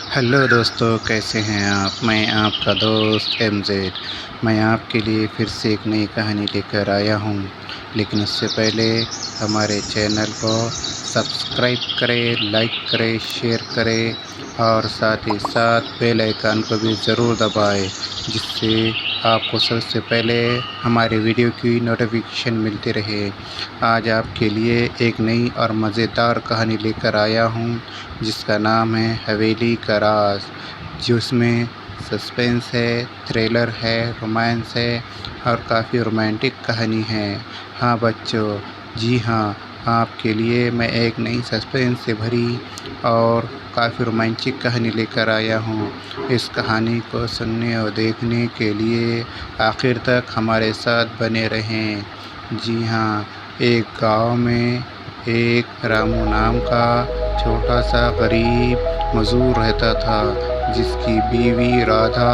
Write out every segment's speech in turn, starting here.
Hello दोस्तों, कैसे हैं आप। मैं आपका दोस्त एमजेड। मैं आपके लिए फिर से एक नई कहानी लेकर आया हूँ, लेकिन उससे पहले हमारे चैनल को सब्सक्राइब करें, लाइक करें, शेयर करें और साथ ही साथ बेल आइकन को भी ज़रूर दबाएं, जिससे आपको सबसे पहले हमारे वीडियो की नोटिफिकेशन मिलती रहे। आज आपके लिए एक नई और मज़ेदार कहानी लेकर आया हूँ, जिसका नाम है हवेली का राज, जिसमें सस्पेंस है, थ्रिलर है, रोमांस है और काफ़ी रोमांटिक कहानी है। हाँ बच्चों, जी हाँ, आपके लिए मैं एक नई सस्पेंस से भरी और काफ़ी रोमांटिक कहानी लेकर आया हूँ। इस कहानी को सुनने और देखने के लिए आखिर तक हमारे साथ बने रहें। जी हाँ, एक गांव में एक रामू नाम का छोटा सा गरीब मज़दूर रहता था, जिसकी बीवी राधा,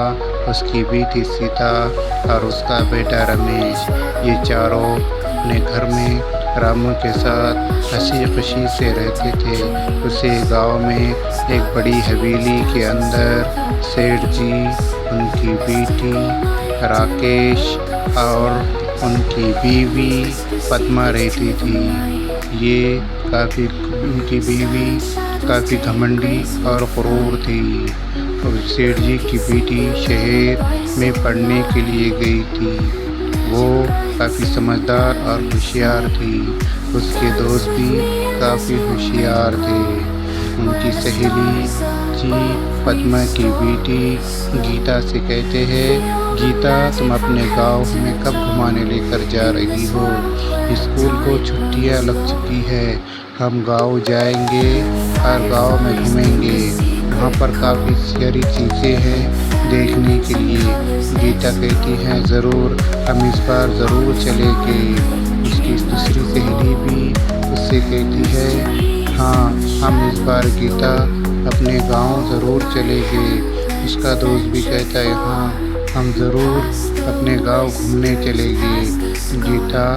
उसकी बेटी सीता और उसका बेटा रमेश, ये चारों अपने घर में रामू के साथ हंसी खुशी से रहते थे। उसे गांव में एक बड़ी हवेली के अंदर सेठ जी, उनकी बेटी राकेश और उनकी बीवी पद्मा रहती थी। ये काफ़ी उनकी बीवी काफ़ी घमंडी और क्रूर थी। और सेठ जी की बेटी शहर में पढ़ने के लिए गई थी। वो काफ़ी समझदार और होशियार थी। उसके दोस्त भी काफ़ी होशियार थे। उनकी सहेली जी पद्मा की बेटी गीता से कहते हैं, गीता तुम अपने गांव में कब घुमाने लेकर जा रही हो। स्कूल को छुट्टियां लग चुकी है, हम गांव जाएंगे और गांव में घूमेंगे। वहाँ पर काफ़ी सारी चीज़ें हैं देखने के लिए। गीता कहती हैं ज़रूर, हम इस बार ज़रूर चलेंगे। उसकी दूसरी सहेली भी उससे कहती है, हाँ हम इस बार गीता अपने गांव ज़रूर चलेंगे। उसका दोस्त भी कहता है, हाँ हम ज़रूर अपने गांव घूमने चलेंगे। गीता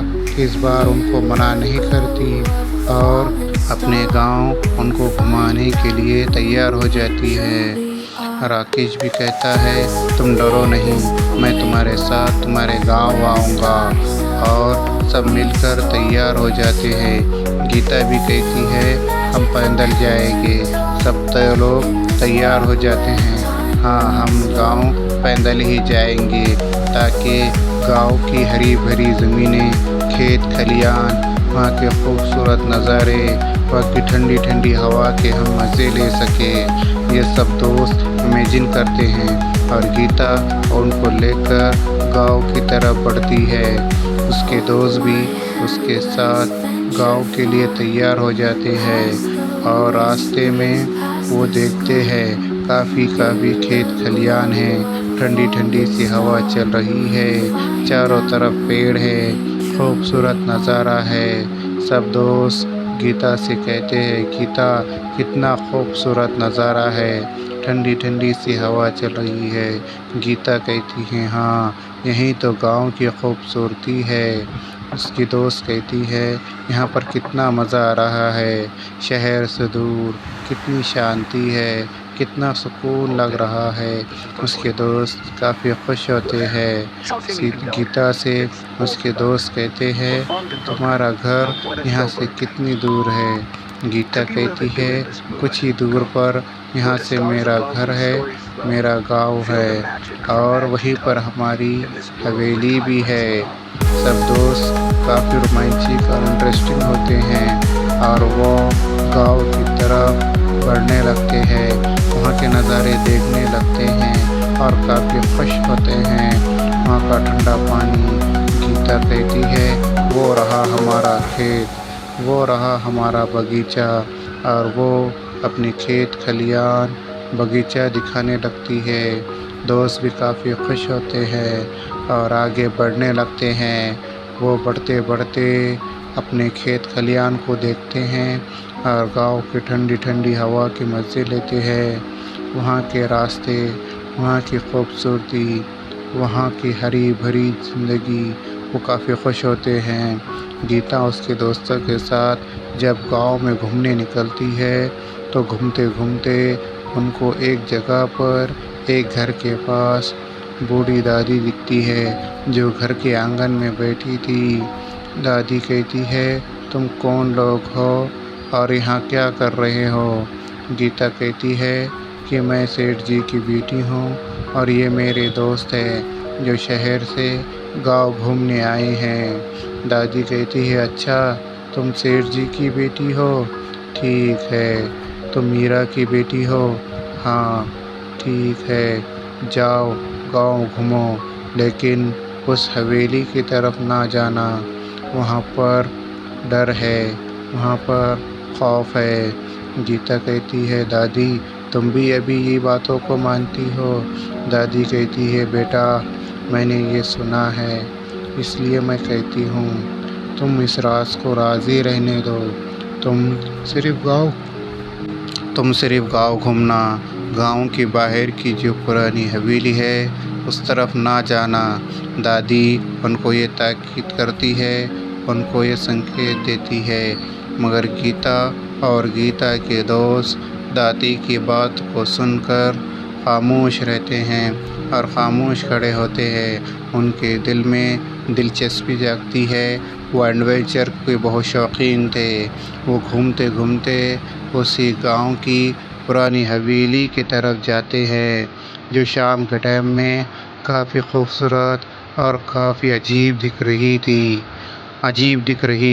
इस बार उनको मना नहीं करती और अपने गांव उनको घुमाने के लिए तैयार हो जाती है। राकेश भी कहता है, तुम डरो नहीं, मैं तुम्हारे साथ तुम्हारे गांव आऊँगा। और सब मिलकर तैयार हो जाते हैं। गीता भी कहती है, हम पैदल जाएंगे। सब लोग तैयार हो जाते हैं। हाँ हम गांव पैदल ही जाएंगे, ताकि गांव की हरी भरी ज़मीनें, खेत खलियान, वहाँ के खूबसूरत नज़ारे, वहाँ की ठंडी ठंडी हवा के हम मज़े ले सकें। ये सब दोस्त इमेजिन करते हैं और गीता उनको लेकर गांव की तरफ बढ़ती है। उसके दोस्त भी उसके साथ गांव के लिए तैयार हो जाते हैं और रास्ते में वो देखते हैं काफ़ी खेत खलियान हैं, ठंडी ठंडी सी हवा चल रही है, चारों तरफ पेड़ है, खूबसूरत नज़ारा है। सब दोस्त गीता से कहते हैं, गीता कितना खूबसूरत नज़ारा है, ठंडी ठंडी सी हवा चल रही है। गीता कहती है, हाँ यही तो गांव की खूबसूरती है। उसकी दोस्त कहती है, यहाँ पर कितना मज़ा आ रहा है, शहर से दूर कितनी शांति है, कितना सुकून लग रहा है। उसके दोस्त काफ़ी खुश होते हैं। गीता से उसके दोस्त कहते हैं, तुम्हारा घर यहाँ से कितनी दूर है। गीता कहती है, कुछ ही दूर पर यहाँ से मेरा घर है, मेरा गांव है और वहीं पर हमारी हवेली भी है। सब दोस्त काफ़ी रोमांटिक और इंटरेस्टिंग होते हैं और वो गांव की तरफ बढ़ने लगते हैं, वहाँ के नज़ारे देखने लगते हैं और काफ़ी खुश होते हैं। वहाँ का ठंडा पानी, गीता कहती है, वो रहा हमारा खेत, वो रहा हमारा बगीचा। और वो अपनी खेत खलियान बगीचा दिखाने लगती है। दोस्त भी काफ़ी खुश होते हैं और आगे बढ़ने लगते हैं। वो बढ़ते बढ़ते अपने खेत खलियान को देखते हैं और गांव की ठंडी ठंडी हवा के मज़े लेते हैं। वहाँ के रास्ते, वहाँ की खूबसूरती, वहाँ की हरी भरी ज़िंदगी, वो काफ़ी खुश होते हैं। गीता उसके दोस्तों के साथ जब गांव में घूमने निकलती है तो घूमते घूमते उनको एक जगह पर एक घर के पास बूढ़ी दादी दिखती है जो घर के आंगन में बैठी थी। दादी कहती है, तुम कौन लोग हो और यहाँ क्या कर रहे हो? गीता कहती है कि मैं सेठ जी की बेटी हूँ और ये मेरे दोस्त है जो शहर से गांव घूमने आए हैं। दादी कहती है, अच्छा तुम सेठ जी की बेटी हो? ठीक है। तुम मीरा की बेटी हो? हाँ ठीक है। जाओ गांव घूमो, लेकिन उस हवेली की तरफ ना जाना, वहाँ पर डर है, वहाँ पर खौफ है। गीता कहती है, दादी तुम भी अभी ये बातों को मानती हो? दादी कहती है, बेटा मैंने ये सुना है इसलिए मैं कहती हूँ, तुम इस राज को राज़ी रहने दो। तुम सिर्फ गाँव तुम सिर्फ गाँव घूमना, गाँव के बाहर की जो पुरानी हवेली है उस तरफ ना जाना। दादी उनको ये ताकीद करती है, उनको ये संकेत देती है, मगर गीता और गीता के दोस्त दादी की बात को सुनकर खामोश रहते हैं और खामोश खड़े होते हैं। उनके दिल में दिलचस्पी जागती है। वो एडवेंचर के बहुत शौकीन थे। वो घूमते घूमते उसी गांव की पुरानी हवेली की तरफ जाते हैं, जो शाम के टाइम में काफ़ी खूबसूरत और काफ़ी अजीब दिख रही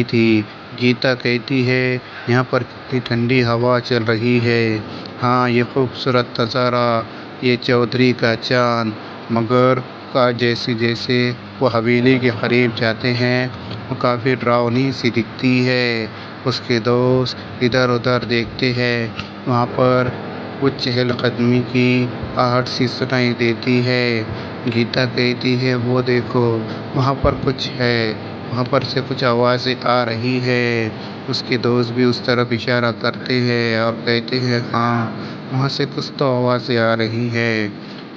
थी। गीता कहती है, यहाँ पर कितनी ठंडी हवा चल रही है। हाँ ये खूबसूरत नज़ारा, ये चौधरी का चाँद। मगर का जैसे जैसे वो हवेली के करीब जाते हैं, वो काफ़ी डरावनी सी दिखती है। उसके दोस्त इधर उधर देखते हैं, वहाँ पर कुछ चहलकदमी की आहट सी सुनाई देती है। गीता कहती है, वो देखो वहाँ पर कुछ है, वहाँ पर से कुछ आवाज़ें आ रही है। उसके दोस्त भी उस तरफ इशारा करते हैं और कहते हैं, हाँ वहाँ से कुछ तो आवाज़ें आ रही है।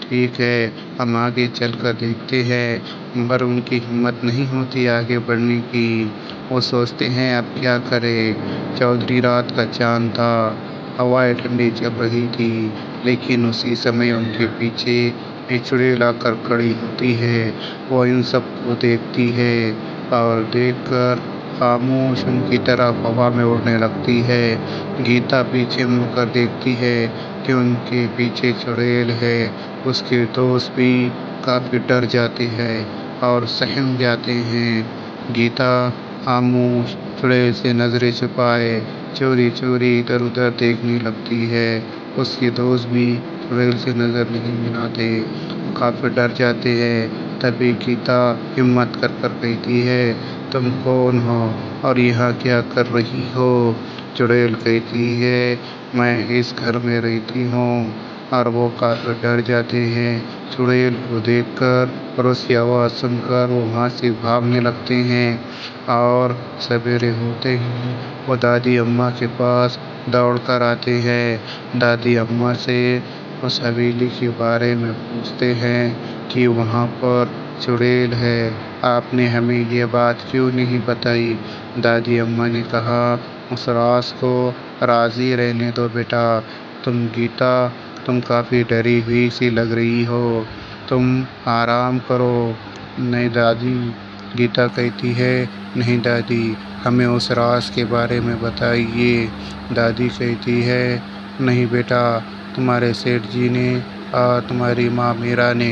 ठीक है, हम आगे चलकर देखते हैं, मगर उनकी हिम्मत नहीं होती आगे बढ़ने की। वो सोचते हैं अब क्या करें। चौधरी रात का चाँद था, हवाएं ठंडी चल रही थी, लेकिन उसी समय उनके पीछे एक चुड़ैल आकर खड़ी होती है। वो इन सबको देखती है और देखकर खामोश उनकी तरफ हवा में उड़ने लगती है। गीता पीछे मुड़कर देखती है कि उनके पीछे चुड़ैल है। उसके दोस्त भी काफ़ी डर जाते हैं और सहम जाते हैं। गीता खामोश चुड़ैल से नज़रें छुपाए चोरी चोरी इधर उधर देखने लगती है। उसके दोस्त भी चुड़ैल से नज़र नहीं मिलाते, काफ़ी डर जाते हैं। तभी गीता हिम्मत कर कहती है, तुम कौन हो और यहाँ क्या कर रही हो? चुड़ैल कहती है, मैं इस घर में रहती हूँ। और वो काफ़ी डर जाते हैं चुड़ैल को देखकर और उसकी आवाज़ सुनकर। वो वहाँ से भागने लगते हैं और सवेरे होते ही वो दादी अम्मा के पास दौड़ कर आते हैं। दादी अम्मा से उस हवेली के बारे में पूछते हैं कि वहाँ पर चुड़ैल है, आपने हमें ये बात क्यों नहीं बताई? दादी अम्मा ने कहा, उस राज को राज़ी रहने दो बेटा। गीता तुम काफ़ी डरी हुई सी लग रही हो, तुम आराम करो। नहीं दादी, गीता कहती है, नहीं दादी हमें उस राज के बारे में बताइए। दादी कहती है, नहीं बेटा, तुम्हारे सेठ जी ने और तुम्हारी माँ मीरा ने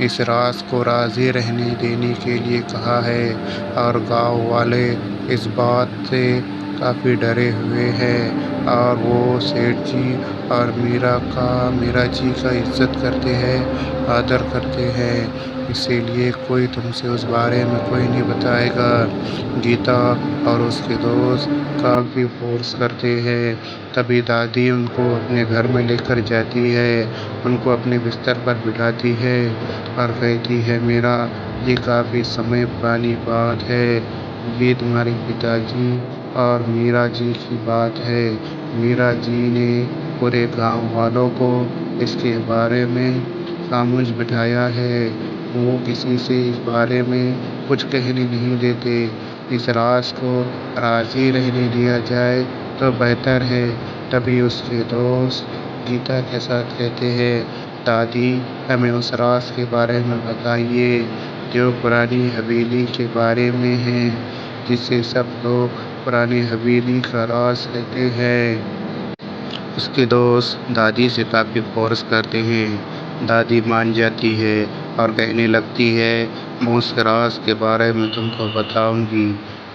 इस राज को राज़ी रहने देने के लिए कहा है और गांव वाले इस बात से काफ़ी डरे हुए हैं और वो सेठ जी और मीरा जी का इज़्ज़त करते हैं, आदर करते हैं, इसीलिए कोई तुमसे उस बारे में कोई नहीं बताएगा। गीता और उसके दोस्त काफ़ी फ़ोर्स करते हैं। तभी दादी उनको अपने घर में लेकर जाती है, उनको अपने बिस्तर पर बिठाती है और कहती है, मीरा ये काफ़ी समय पुरानी बात है, ये तुम्हारे पिताजी और मीरा जी की बात है। मीरा जी ने पूरे गांव वालों को इसके बारे में खामोश बिठाया है। वो किसी से इस बारे में कुछ कहने नहीं देते। इस राज को राज़ी रहने दिया जाए तो बेहतर है। तभी उसके दोस्त गीता के साथ कहते हैं, दादी हमें उस राज के बारे में बताइए जो पुरानी हवेली के बारे में है, जिसे सब लोग पुरानी हवेली का राज कहते हैं। उसके दोस्त दादी से काफ़ी फोर्स करते हैं। दादी मान जाती है और कहने लगती है, मैं उस राज के बारे में तुमको बताऊंगी,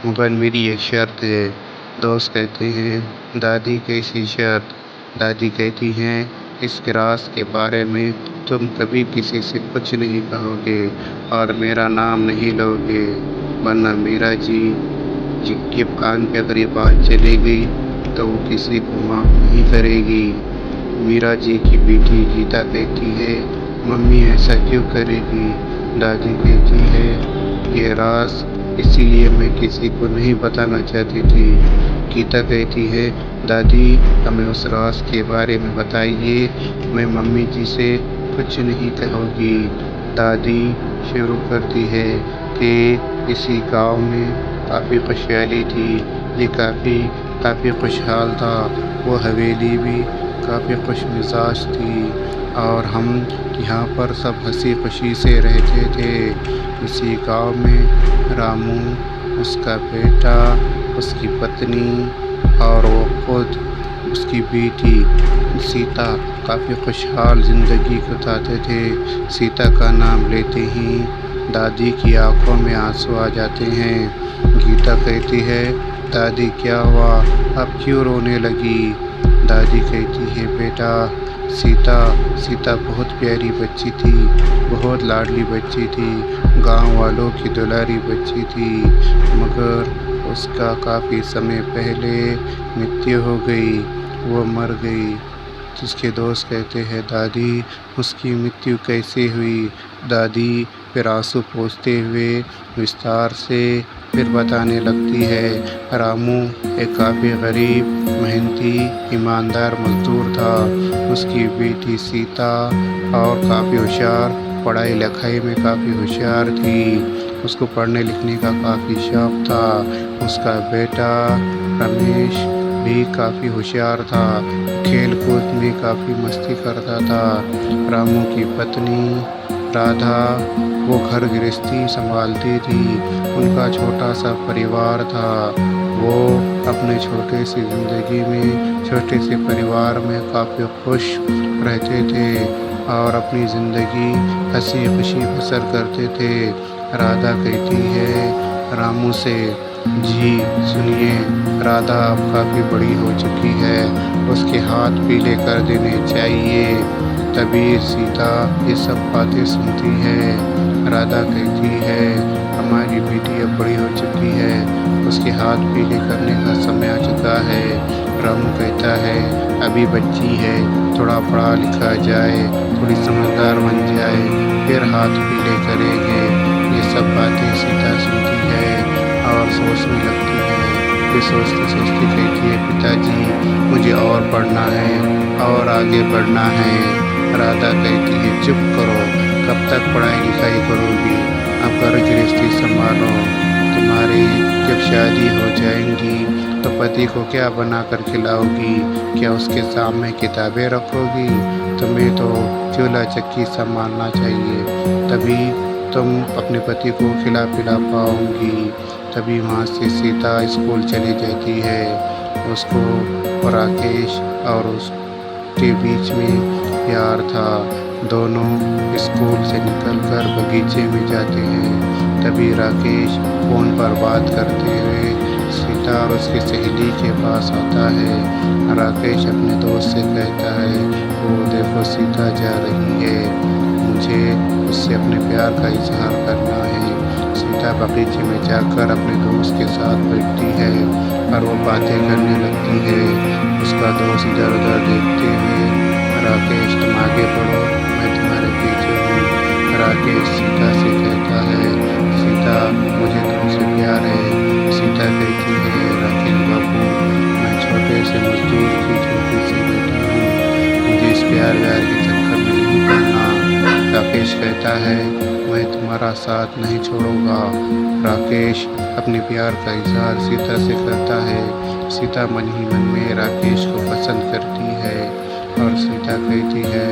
मगर मेरी एक शर्त है। दोस्त कहते हैं, दादी कैसी शर्त? दादी कहती हैं, इस राज के बारे में तुम कभी किसी से कुछ नहीं कहोगे और मेरा नाम नहीं लोगे, वरना मीरा जी के कान पे अगर ये बात चली गई तो वो किसी को माफ़ नहीं करेगी। मीरा जी की बेटी गीता कहती है, मम्मी ऐसा क्यों करेगी? दादी कहती है, ये राज इसीलिए मैं किसी को नहीं बताना चाहती थी। गीता कहती है, दादी हमें उस राज के बारे में बताइए, मैं मम्मी जी से कुछ नहीं कहूँगी। दादी शुरू करती है कि इसी गांव में काफ़ी खुशहाली थी, ये काफ़ी खुशहाल था, वो हवेली भी काफ़ी खुश मिजाज थी और हम यहाँ पर सब हंसी खुशी से रहते थे। इसी गांव में रामू, उसका बेटा, उसकी पत्नी और वो खुद उसकी बेटी सीता काफ़ी खुशहाल ज़िंदगी गुजारते थे। सीता का नाम लेते ही दादी की आंखों में आंसू आ जाते हैं। गीता कहती है, दादी क्या हुआ, अब क्यों रोने लगी? दादी कहती है, बेटा सीता बहुत प्यारी बच्ची थी, बहुत लाडली बच्ची थी, गांव वालों की दुलारी बच्ची थी, मगर उसका काफ़ी समय पहले मृत्यु हो गई, वो मर गई। जिसके दोस्त कहते हैं, दादी उसकी मृत्यु कैसे हुई? दादी फिर आंसू पोंछते हुए विस्तार से फिर बताने लगती है, रामू एक काफ़ी गरीब, मेहनती, ईमानदार मजदूर था। उसकी बेटी सीता और काफ़ी होशियार, पढ़ाई लिखाई में काफ़ी होशियार थी, उसको पढ़ने लिखने का काफ़ी शौक़ था। उसका बेटा रमेश भी काफ़ी होशियार था, खेल कूद में काफ़ी मस्ती करता था। रामू की पत्नी राधा वो घर गृहस्थी संभालती थी, उनका छोटा सा परिवार था। वो अपने छोटे सी ज़िंदगी में, छोटे से परिवार में काफ़ी खुश रहते थे और अपनी ज़िंदगी हंसी खुशी बसर करते थे। राधा कहती है रामू से, जी सुनिए, राधा अब काफ़ी बड़ी हो चुकी है, उसके हाथ पीले कर देने चाहिए। तभी सीता ये सब बातें सुनती है। राधा कहती है, हमारी बेटी अब बड़ी हो चुकी है, उसके हाथ पीले करने का समय आ चुका है। रामू कहता है, अभी बच्ची है, थोड़ा पढ़ा लिखा जाए, थोड़ी समझदार बन जाए, फिर हाथ पीले करेंगे। ये सब बातें सीता सुनती है और सोचने लगती है। फिर सोचते सोचते कहती है, पिताजी मुझे और पढ़ना है और आगे बढ़ना है। राधा कहती है, चुप करो, कब तक पढ़ाई लिखाई करोगी, अब घर गृहस्थी संभालो। तुम्हारी जब शादी हो जाएंगी तो पति को क्या बना कर खिलाओगी? क्या उसके सामने किताबें रखोगी? तुम्हें तो चूल्हा चक्की संभालना चाहिए, तभी तुम अपने पति को खिला पिला पाओगी। तभी वहाँ से सीता स्कूल चली जाती है। उसको राकेश और उसके बीच में प्यार था। दोनों स्कूल से निकलकर बगीचे में जाते हैं। तभी राकेश फ़ोन पर बात करते हुए सीता और उसकी सहेली के पास आता है। राकेश अपने दोस्त से कहता है, वो देखो सीता जा रही है, मुझे उससे अपने प्यार का इजहार करना है। सीता बगीचे में जाकर अपने दोस्त के साथ बैठती है और वो बातें करने लगती है। उसका दोस्त इधर उधर देखते हुए, राकेश तुम आगे बढ़ो, मैं तुम्हारे पीछे हूँ। राकेश सीता से कहता है, सीता मुझे तुमसे प्यार है। सीता कहती है, राकेश बाबू मैं छोटे से मजदूर की छोटी सी बेटी हूँ, मुझे इस प्यार व्यार के चक्कर में नहीं पड़ना। राकेश कहता है, मैं तुम्हारा साथ नहीं छोड़ूंगा। राकेश अपने प्यार का इजहार सीता से करता है। सीता मन ही मन में राकेश को पसंद करती है। और सीता कहती है,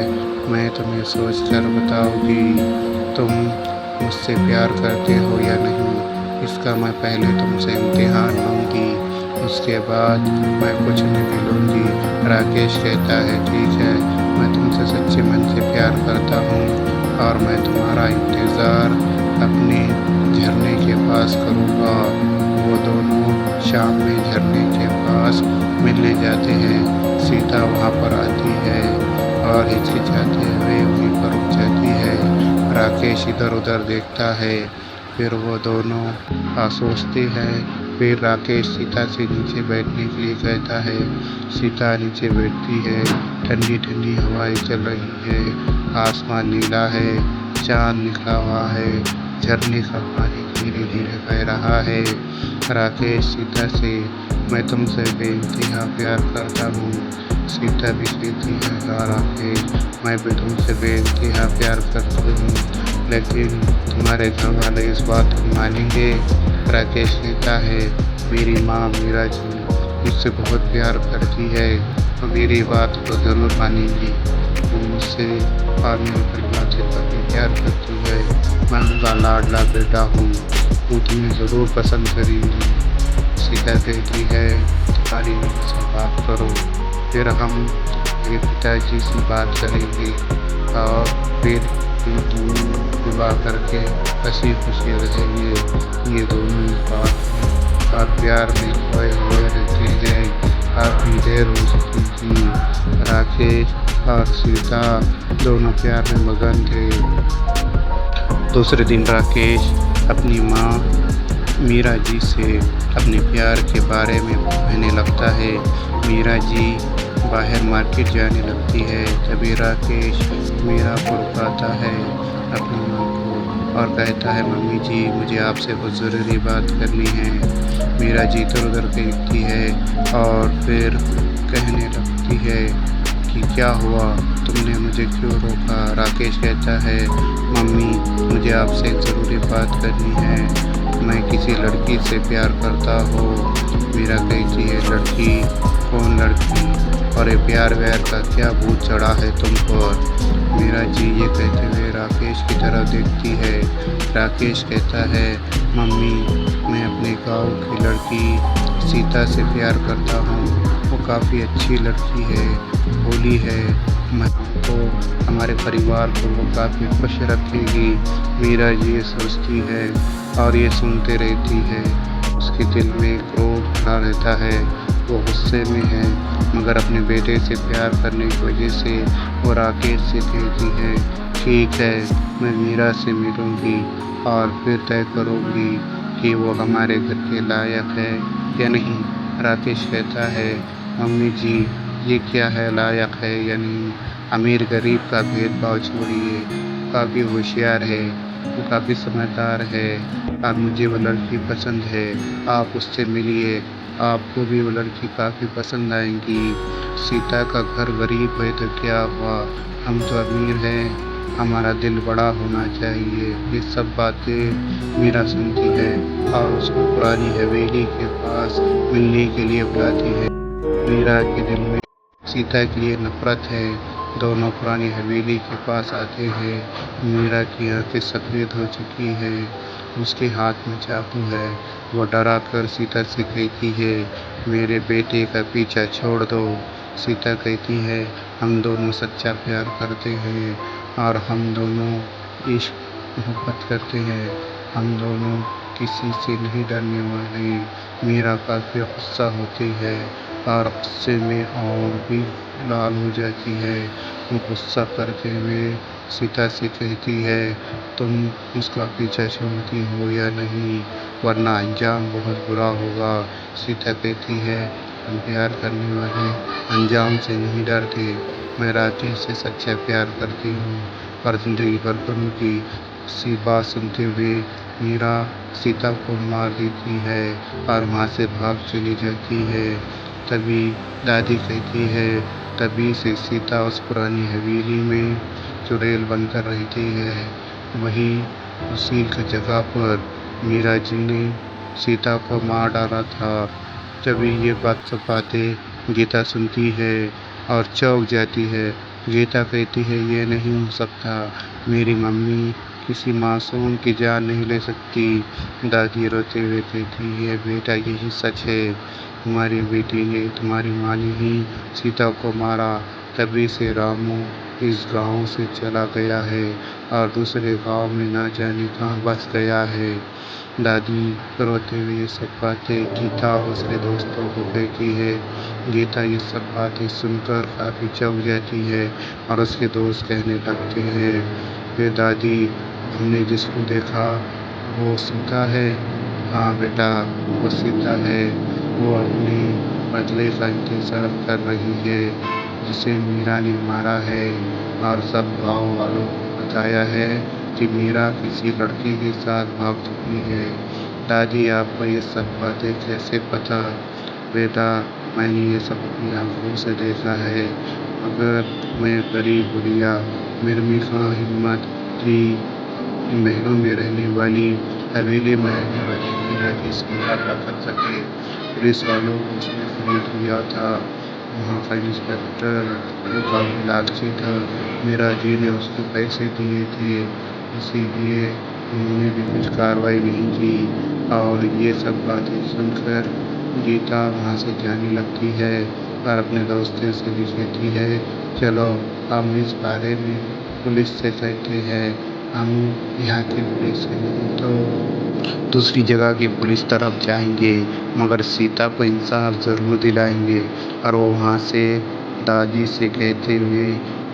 मैं तुम्हें सोच कर बताऊँगी तुम मुझसे प्यार करते हो या नहीं, इसका मैं पहले तुमसे इम्तिहान लूँगी, उसके बाद मैं कुछ नहीं लूँगी। राकेश कहता है, ठीक है, मैं तुमसे सच्चे मन से प्यार करता हूँ और मैं तुम्हारा इंतज़ार अपने झरने के पास करूँगा। वो दोनों शाम में झरने के पास मिलने जाते हैं। सीता वहाँ पर आती है और हिचकिचाते हुए वहीं पर रुक जाती है। राकेश इधर उधर देखता है, फिर वो दोनों सोचते हैं। फिर राकेश सीता से नीचे बैठने के लिए कहता है। सीता नीचे बैठती है। ठंडी ठंडी हवाएं चल रही है, आसमान नीला है, चाँद निकला हुआ है, झरने का पानी धीरे धीरे बह रहा है। राकेश सीता से, मैं तुमसे बेइंतहा प्यार करता हूँ। सीता भी कहती है, हाँ राकेश, मैं भी तुमसे बेइंतहा प्यार करती हूँ, लेकिन तुम्हारे घर वाले इस बात को मानेंगे? राकेश कहता है, मेरी माँ मीरा जी मुझसे बहुत प्यार करती है, तो मेरी बात को ज़रूर मानेंगी। वो मुझसे और मेरे परिवार से काफ़ी प्यार करती है। मैं उनका लाडला बेटा हूँ, वो तुम्हें ज़रूर पसंद करेंगी। सीता कहती है, तुम्हारी से बात करो, फिर हम मेरे पिताजी से बात करेंगे और फिर ये दोनों विवाह करके हंसी खुशी रहेंगे। ये दोनों बात और प्यार में खोए हुए रहते हैं। काफ़ी देर हो चुकी थी। राकेश और सीता दोनों प्यार में मगन थे। दूसरे दिन राकेश अपनी माँ मीरा जी से अपने प्यार के बारे में कहने लगता है। मीरा जी बाहर मार्केट जाने लगती है। तभी राकेश मीरा को रुकाता है अपनी माँ को और कहता है, मम्मी जी मुझे आपसे बहुत ज़रूरी बात करनी है। मीरा जी इधर उधर देखती है और फिर कहने लगती है कि क्या हुआ, तुमने मुझे क्यों रोका? राकेश कहता है, मम्मी मुझे आपसे एक ज़रूरी बात करनी है, मैं किसी लड़की से प्यार करता हूँ। मीरा कहती है, लड़की? कौन लड़की? और ये प्यार व्यार का क्या भूत चढ़ा है तुम पर? मीरा जी ये कहते हुए राकेश की तरफ देखती है। राकेश कहता है, मम्मी मैं अपने गांव की लड़की सीता से प्यार करता हूँ, वो काफ़ी अच्छी लड़की है, भोली है, मैं हमको हमारे परिवार को वो काफ़ी खुश रखेगी। मीरा जी ये सोचती है और ये सुनते रहती है। उसके दिल में क्रोध भरा रहता है, वो गुस्से में है, मगर अपने बेटे से प्यार करने की वजह से वो राकेश से कहती है, ठीक है मैं मीरा से मिलूँगी और फिर तय करूँगी कि वो हमारे घर के लायक है या नहीं। राकेश कहता है, मम्मी जी ये क्या है, लायक है या नहीं? अमीर गरीब का भेदभाव छोड़िए, काफ़ी होशियार है, वो काफ़ी समझदार है और मुझे वो लड़की पसंद है, आप उससे मिलिए, आपको भी वो लड़की काफ़ी पसंद आएगी। सीता का घर गरीब है तो क्या हुआ, हम तो अमीर हैं, हमारा दिल बड़ा होना चाहिए। ये सब बातें मीरा सुनती है और उसको पुरानी हवेली के पास मिलने के लिए बुलाती है। मीरा के दिल में सीता के लिए नफरत है। दोनों पुरानी हवेली के पास आते हैं। मीरा की आंखें सफ़ेद हो चुकी है, उसके हाथ में चाकू है। वो डरा कर सीता से कहती है, मेरे बेटे का पीछा छोड़ दो। सीता कहती है, हम दोनों सच्चा प्यार करते हैं और हम दोनों इश्क मोहब्बत करते हैं, हम दोनों किसी से नहीं डरने वाले। मीरा काफ़ी गुस्सा होती है और गुस्से में और भी लाल हो जाती है। वो गुस्सा करते हुए सीता से कहती है, तुम उसका पीछा छोड़ती हो या नहीं, वरना अंजाम बहुत बुरा होगा। सीता कहती है, हम प्यार करने वाले अंजाम से नहीं डरते, मैं राकेश से सच्चा प्यार करती हूँ और ज़िंदगी भर करूँगी। इसी बात सुनते हुए मीरा सीता को मार देती है और वहाँ से भाग चली जाती है। तभी दादी कहती है, तभी से सीता उस पुरानी हवेली में जो रेल बनकर रहती है, वही उसी की जगह पर मीरा जी ने सीता को मार डाला था। तभी ये बातें गीता सुनती है और चौंक जाती है। गीता कहती है, ये नहीं हो सकता, मेरी मम्मी किसी मासूम की जान नहीं ले सकती। दादी रोते हुए कहती है, बेटा यही सच है, तुम्हारी बेटी ने, तुम्हारी माँ ने ही सीता को मारा। तभी से रामू इस गांव से चला गया है और दूसरे गांव में ना जाने कहाँ बस गया है। दादी रोते हुए ये सब बातें गीता और उसके दोस्तों को कहती है। गीता ये सब बातें सुनकर काफ़ी चौंक जाती है और उसके दोस्त कहने लगते हैं, ये दादी, हमने जिसको देखा वो सीता है। हाँ बेटा, वो सीता है। वो अपने बदले का इंतजार कर रही है, जिसे मीरा ने मारा है। और सब गांव वालों को बताया है कि मीरा किसी लड़के के साथ भाग चुकी है। दादी, आपको ये सब बातें कैसे पता? बेटा, मैंने ये सब अपनी आंखों से देखा है, मगर मैं गरीब बुढ़िया, मेरे में कहाँ हिम्मत थी महलों में रहने वाली हवेली में रहने वाली मीरा की से मुकाबला कर सके। पुलिस वालों को उसने खरीद लिया था। वहाँ का इंस्पेक्टर वो काफ़ी लालची था। मीरा जी ने उसको पैसे दिए थे, इसीलिए उन्होंने भी कुछ कार्रवाई नहीं की। और ये सब बातें सुनकर गीता वहाँ से जाने लगती है और अपने दोस्तों से भी कहती है, चलो हम इस बारे में पुलिस से कहते हैं। हम यहाँ की पुलिस से नहीं तो दूसरी जगह की पुलिस तरफ जाएंगे, मगर सीता को इंसाफ ज़रूर दिलाएंगे। और वो वहाँ से दादी से कहते हुए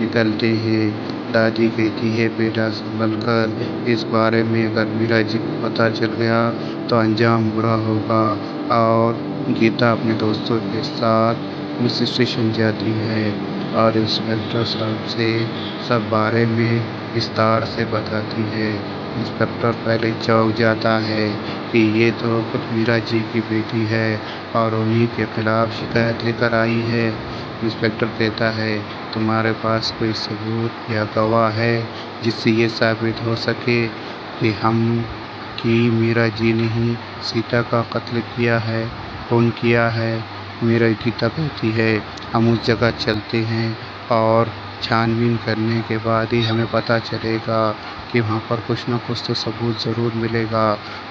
निकलते हैं। दादी कहती है, बेटा संभल कर, इस बारे में अगर मीरा जी को पता चल गया तो अंजाम बुरा होगा। और गीता अपने दोस्तों के साथ पुलिस स्टेशन जाती है और इंस्पेक्टर साहब से सब बारे में विस्तार से बताती है। इंस्पेक्टर पहले चौंक जाता है कि ये तो खुद मीरा जी की बेटी है और उन्हीं के खिलाफ शिकायत लेकर आई है। इंस्पेक्टर कहता है, तुम्हारे पास कोई सबूत या गवाह है जिससे ये साबित हो सके कि मीरा जी ने ही सीता का कत्ल किया है, खून किया है? मीरा गीता कहती है, हम उस जगह चलते हैं और छानबीन करने के बाद ही हमें पता चलेगा कि वहाँ पर कुछ ना कुछ तो सबूत ज़रूर मिलेगा।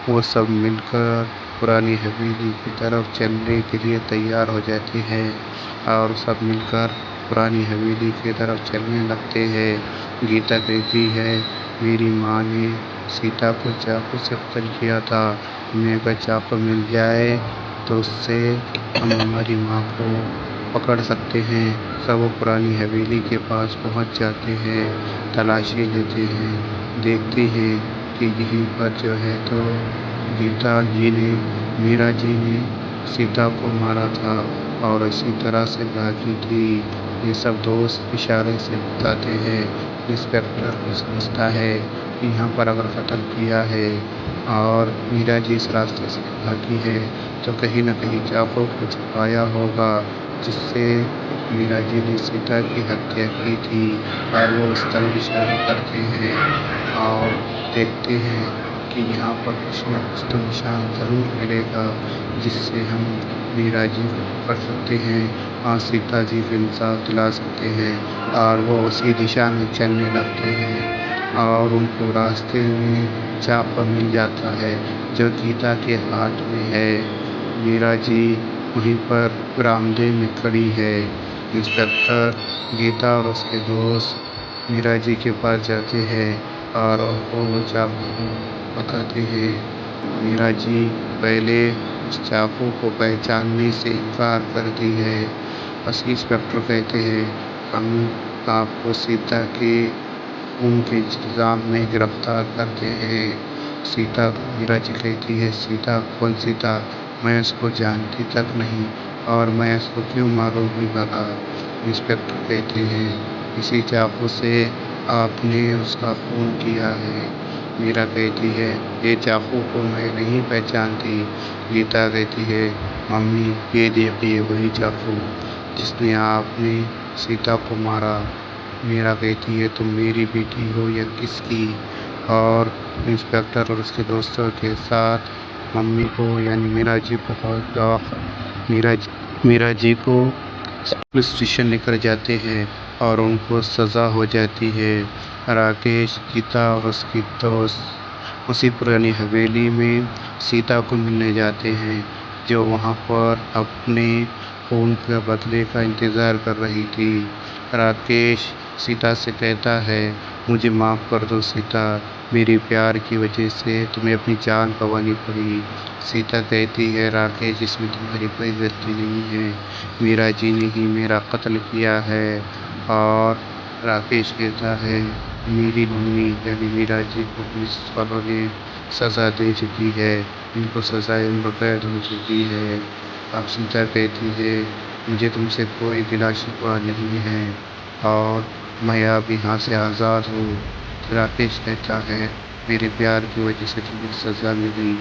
वो सब मिलकर पुरानी हवेली की तरफ चलने के लिए तैयार हो जाते हैं और सब मिलकर पुरानी हवेली की तरफ चलने लगते हैं। गीता कहती है, मेरी माँ ने सीता को चाकू से कत्ल किया था। हमें अगर चाकू मिल जाए तो उससे हम हमारी माँ को पकड़ सकते हैं। सब वो पुरानी हवेली के पास पहुंच जाते हैं, तलाशी लेते हैं, देखते हैं कि यहीं पर जो है तो गीता जी ने, मीरा जी ने सीता को मारा था और इसी तरह से भागी थी। ये सब दोस्त इशारे से बताते हैं। इंस्पेक्टर को समझता है कि यहाँ पर अगर कत्ल किया है और मीरा जी इस रास्ते से भागी है तो कहीं न कहीं चाकू को छुपाया होगा, जिससे मीरा जी ने सीता की हत्या की थी। और वो उस तरफ इशारा करते हैं और देखते हैं कि यहाँ पर कुछ न कुछ तो निशान ज़रूर मिलेगा, जिससे हम मीरा जी को पकड़ सकते हैं और सीता जी को इंसाफ दिला सकते हैं। और वो उसी दिशा में चलने लगते हैं और उनको रास्ते में चाकू मिल जाता है जो गीता के हाथ में है। मीरा जी वहीं पर बरामदे में खड़ी है। इंस्पेक्टर, गीता और उसके दोस्त मीरा जी के पास जाते हैं और उनको वो चाकू बताते हैं। मीरा जी पहले उस चाकू को पहचानने से इनकार करती है। बस इंस्पेक्टर कहते हैं, हम आपको सीता के खून के इल्ज़ाम में गिरफ्तार करते हैं। सीता, मीरा जी कहती है, सीता? कौन सीता? मैं उसको जानती तक नहीं और मैं उसको क्यों मारूंगी भला? इंस्पेक्टर कहते हैं, इसी चाकू से आपने उसका खून किया है। मीरा कहती है, ये चाकू को मैं नहीं पहचानती। गीता कहती है, मम्मी ये देखिए वही चाकू जिसने आपने सीता को मारा। मीरा कहती है, तुम मेरी बेटी हो या किसकी? और इंस्पेक्टर और उसके दोस्तों के साथ मम्मी को यानी मीरा जी को मीरा जी को पुलिस स्टेशन लेकर जाते हैं और उनको सज़ा हो जाती है। राकेश, गीता और उसकी दोस्त उसी पुरानी हवेली में सीता को मिलने जाते हैं, जो वहाँ पर अपने खून के बदले का इंतज़ार कर रही थी। राकेश सीता से कहता है, मुझे माफ़ कर दो सीता, मेरे प्यार की वजह से तुम्हें अपनी जान गंवानी पड़ी। सीता कहती है, राकेश, इसमें तुम्हारी कोई गलती नहीं है, मेरा जी ने ही मेरा कत्ल किया है। और राकेश कहता है, मेरी मम्मी यानी मीरा जी को पुलिस वालों ने सज़ा दे चुकी है, इनको सज़ाए उम्रकैद हो चुकी है। अब सीता कहती है, मुझे तुमसे कोई गिला शिकवा नहीं है और मैं अब यहाँ से आज़ाद हूँ। राकेश कहता है, मेरे प्यार की वजह से तुम्हें सज़ा मिली,